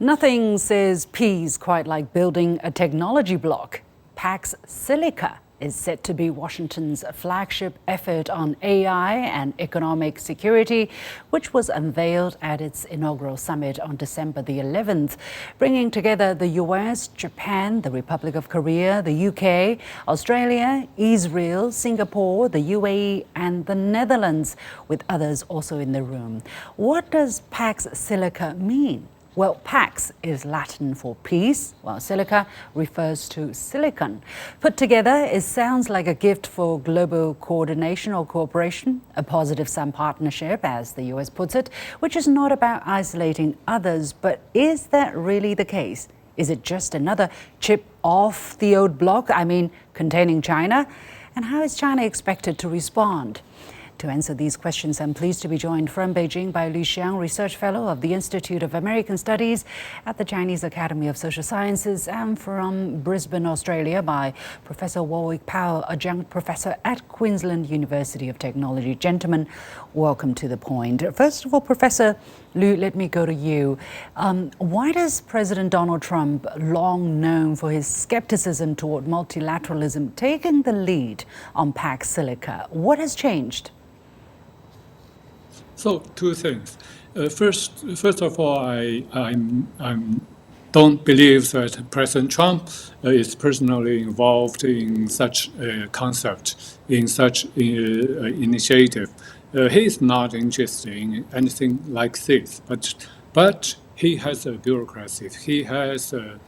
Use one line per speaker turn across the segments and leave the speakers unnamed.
Nothing says peace quite like building a technology block. Pax Silica is set to be Washington's flagship effort on AI and economic security, which was unveiled at its inaugural summit on December the 11th, bringing together the US, Japan, the Republic of Korea, the UK, Australia, Israel, Singapore, the UAE, and the Netherlands, with others also in the room. What does Pax Silica mean? Well, Pax is Latin for peace, while Silica refers to silicon. Put together, it sounds like a gift for global coordination or cooperation, a positive-sum partnership, as the US puts it, which is not about isolating others. But is that really the case? Is it just another chip off the old block, containing China? And how is China expected to respond? To answer these questions, I'm pleased to be joined from Beijing by Li Xiang, Research Fellow of the Institute of American Studies at the Chinese Academy of Social Sciences, and from Brisbane, Australia, by Professor Warwick Powell, Adjunct Professor at Queensland University of Technology. Gentlemen, welcome to The Point. First of all, Professor Liu, let me go to you. Why does President Donald Trump, long known for his skepticism toward multilateralism, taking the lead on Pax Silica? What has changed?
So, two things. First of all, I don't believe that President Trump is personally involved in such a concept, in such initiative. He is not interested in anything like this, but he has a bureaucracy, he has a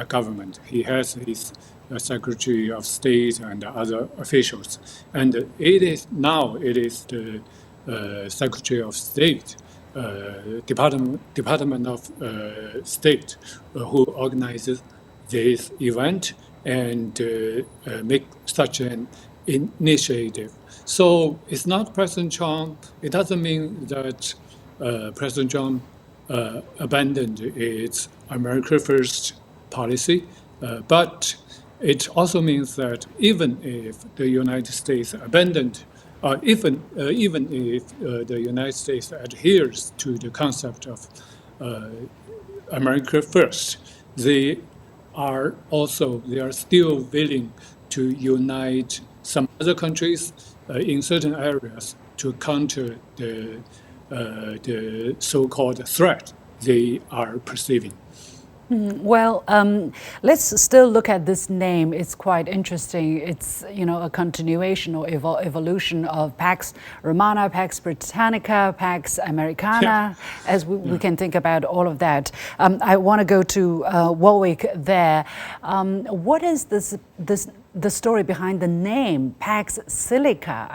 government, he has his Secretary of State and other officials, and it is the Secretary of State, Department of State, who organizes this event and make such an initiative. So it's not President Trump. It doesn't mean that President Trump abandoned its America First policy, but it also means that even if the United States abandoned even if the United States adheres to the concept of America First, they are still willing to unite some other countries in certain areas to counter the so-called threat they are perceiving.
Well, let's still look at this name. It's quite interesting. It's, a continuation or evolution of Pax Romana, Pax Britannica, Pax Americana, as we can think about all of that. I want to go to Warwick there. What is the story behind the name Pax Silica?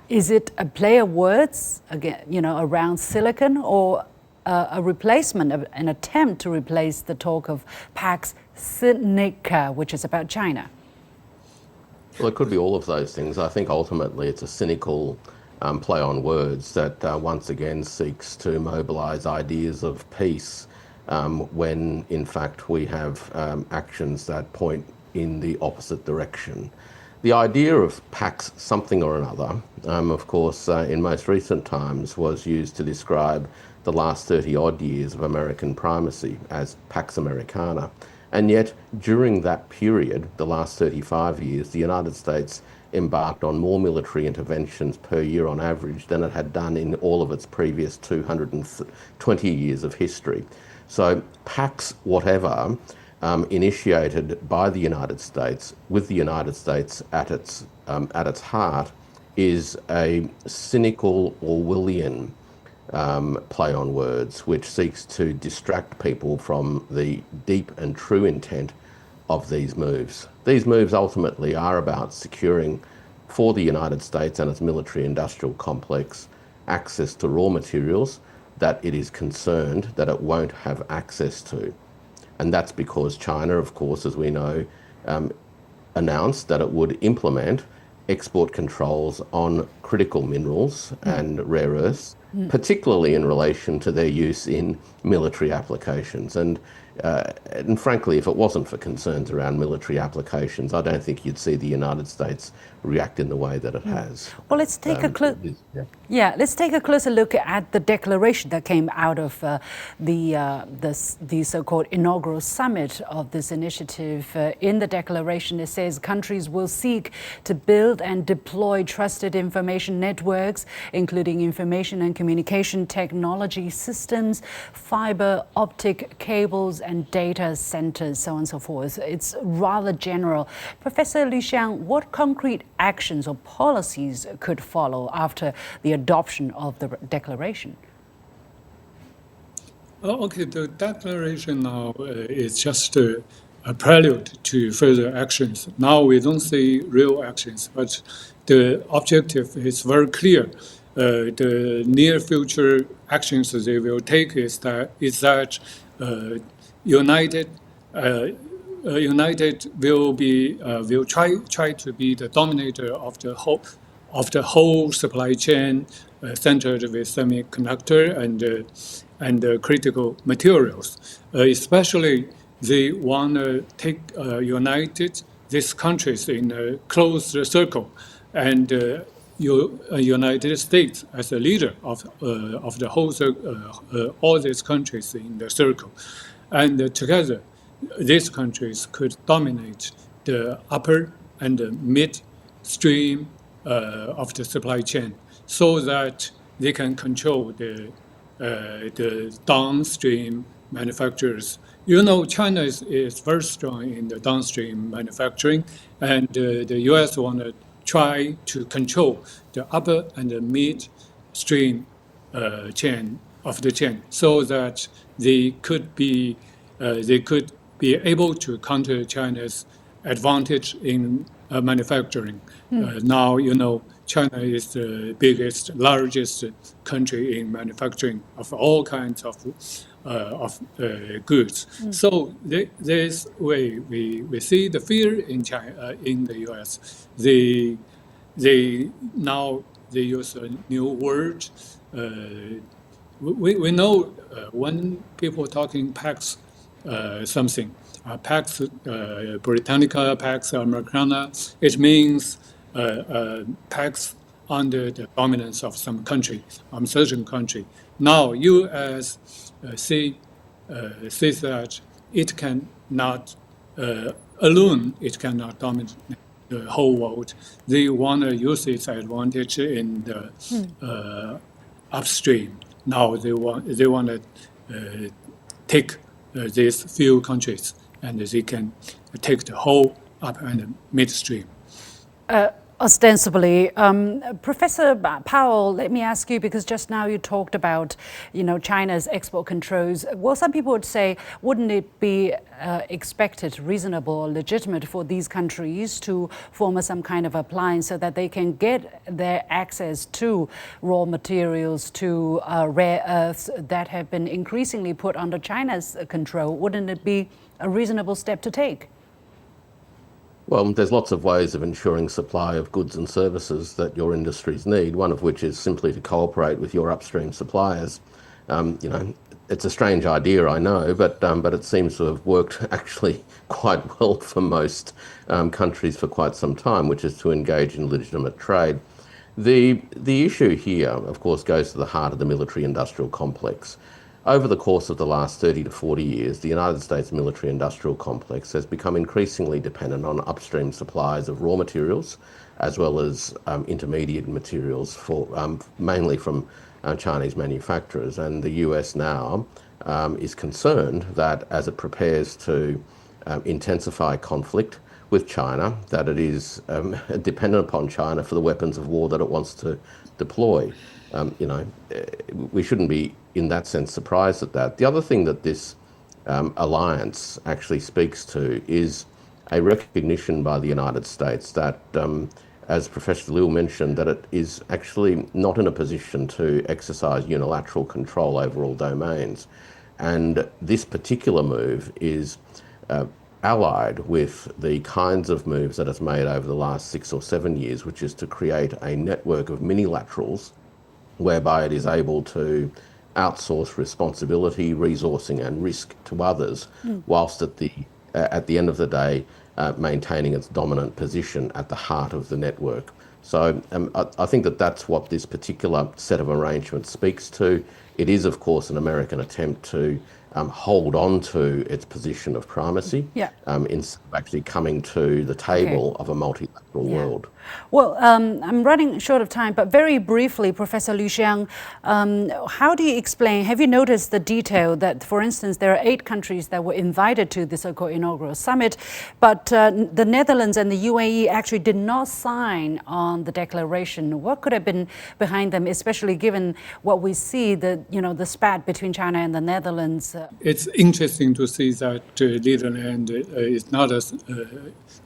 Is it a play of words, again, around silicon, or a replacement, an attempt to replace the talk of Pax Silica, which is about China?
Well, it could be all of those things. I think ultimately it's a cynical play on words that once again seeks to mobilize ideas of peace when in fact we have actions that point in the opposite direction. The idea of Pax something or another, of course, in most recent times was used to describe the last 30-odd years of American primacy as Pax Americana. And yet, during that period, the last 35 years, the United States embarked on more military interventions per year on average than it had done in all of its previous 220 years of history. So Pax whatever, initiated by the United States, with the United States at its heart, is a cynical Orwellian play on words, which seeks to distract people from the deep and true intent of these moves. These moves ultimately are about securing for the United States and its military-industrial complex access to raw materials that it is concerned that it won't have access to. And that's because China, of course, as we know, announced that it would implement export controls on critical minerals and rare earths particularly in relation to their use in military applications. And frankly, if it wasn't for concerns around military applications, I don't think you'd see the United States react in the way that it has.
Well, let's take a
Yeah.
Yeah, let's take a closer look at the declaration that came out of the so-called inaugural summit of this initiative. In the declaration, it says countries will seek to build and deploy trusted information networks, including information and communication technology systems, fiber optic cables, and data centers, so on and so forth. It's rather general. Professor Liu Xiang, what concrete actions or policies could follow after the adoption of the declaration?
Okay, the declaration now is just a prelude to further actions. Now we don't see real actions, but the objective is very clear. The near future actions they will take is that United United will try to be the dominator of the whole supply chain centered with semiconductor and critical materials. Especially, they want to take united these countries in a closed circle, and United States as a leader of the whole all these countries in the circle, and together these countries could dominate the upper and the midstream of the supply chain, so that they can control the downstream manufacturers. You know, China is very strong in the downstream manufacturing, and the U.S. want to try to control the upper and the midstream chain of the chain, so that they could be able to counter China's advantage in manufacturing. Now, you know, China is the biggest, largest country in manufacturing of all kinds of goods. So this way, we see the fear in China, in the U.S. They now they use a new word. We know when people talking Pax something, Pax Britannica, Pax Americana, it means Pax under the dominance of some country, certain country. Now, U.S. Says that it cannot alone, it cannot dominate the whole world. They want to use its advantage in the upstream. Now they want to take these few countries, and they can take the whole up and midstream.
Ostensibly, Professor Powell, let me ask you, because just now you talked about, you know, China's export controls. Well, some people would say, wouldn't it be expected, reasonable, or legitimate for these countries to form some kind of alliance so that they can get their access to raw materials, to rare earths that have been increasingly put under China's control? Wouldn't it be a reasonable step to take?
Well, there's lots of ways of ensuring supply of goods and services that your industries need, one of which is simply to cooperate with your upstream suppliers. You know, it's a strange idea, I know, but it seems to have worked actually quite well for most countries for quite some time, which is to engage in legitimate trade. The issue here, of course, goes to the heart of the military-industrial complex. Over the course of the last 30 to 40 years, the United States military-industrial complex has become increasingly dependent on upstream supplies of raw materials, as well as intermediate materials, for mainly from Chinese manufacturers. And the US now is concerned that as it prepares to intensify conflict with China, that it is dependent upon China for the weapons of war that it wants to deploy. You know, we shouldn't be, in that sense, surprised at that. The other thing that this alliance actually speaks to is a recognition by the United States that, as Professor Liu mentioned, that it is actually not in a position to exercise unilateral control over all domains. And this particular move is allied with the kinds of moves that it's made over the last 6 or 7 years, which is to create a network of minilaterals whereby it is able to outsource responsibility, resourcing and risk to others, whilst at the end of the day maintaining its dominant position at the heart of the network. So I think that that's what this particular set of arrangements speaks to. It is, of course, an American attempt to hold on to its position of primacy instead of actually coming to the table of a multilateral world.
Well, I'm running short of time, but very briefly, Professor Liu Xiang, how do you explain, have you noticed the detail that, for instance, there are 8 countries that were invited to the so-called inaugural summit, but the Netherlands and the UAE actually did not sign on the declaration? What could have been behind them, especially given what we see, the spat between China and the Netherlands?
It's interesting to see that Netherlands is not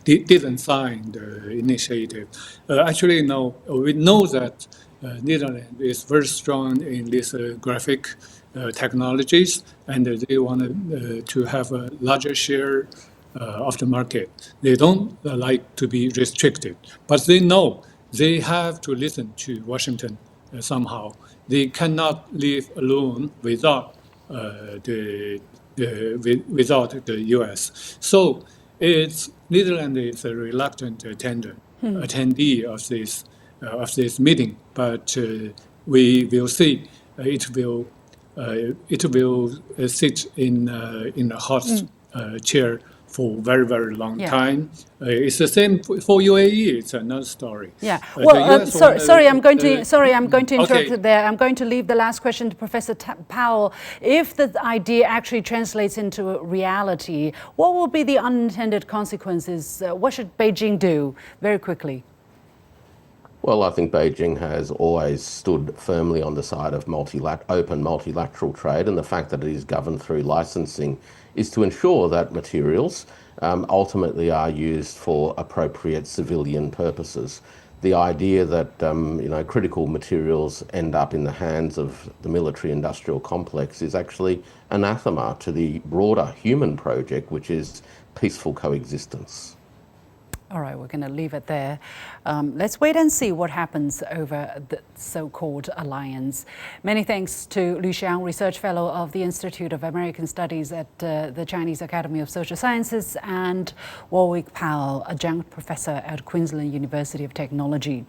didn't sign the initiative. Actually, no. We know that Netherlands is very strong in these graphic technologies, and they want to have a larger share of the market. They don't like to be restricted, but they know they have to listen to Washington somehow. They cannot live alone without without the U.S. So Netherlands is a reluctant attendee of this meeting, but we will see. It will sit in a hot chair for very, very long time. It's the same for UAE. It's another story.
Yeah. Well, sorry, I'm going to interrupt you there. I'm going to leave the last question to Professor Powell. If the idea actually translates into reality, what will be the unintended consequences? What should Beijing do? Very quickly.
Well, I think Beijing has always stood firmly on the side of open multilateral trade, and the fact that it is governed through licensing is to ensure that materials ultimately are used for appropriate civilian purposes. The idea that critical materials end up in the hands of the military-industrial complex is actually anathema to the broader human project, which is peaceful coexistence.
All right, we're going to leave it there. Let's wait and see what happens over the so-called alliance. Many thanks to Liu Xiang, Research Fellow of the Institute of American Studies at the Chinese Academy of Social Sciences, and Warwick Powell, Adjunct Professor at Queensland University of Technology.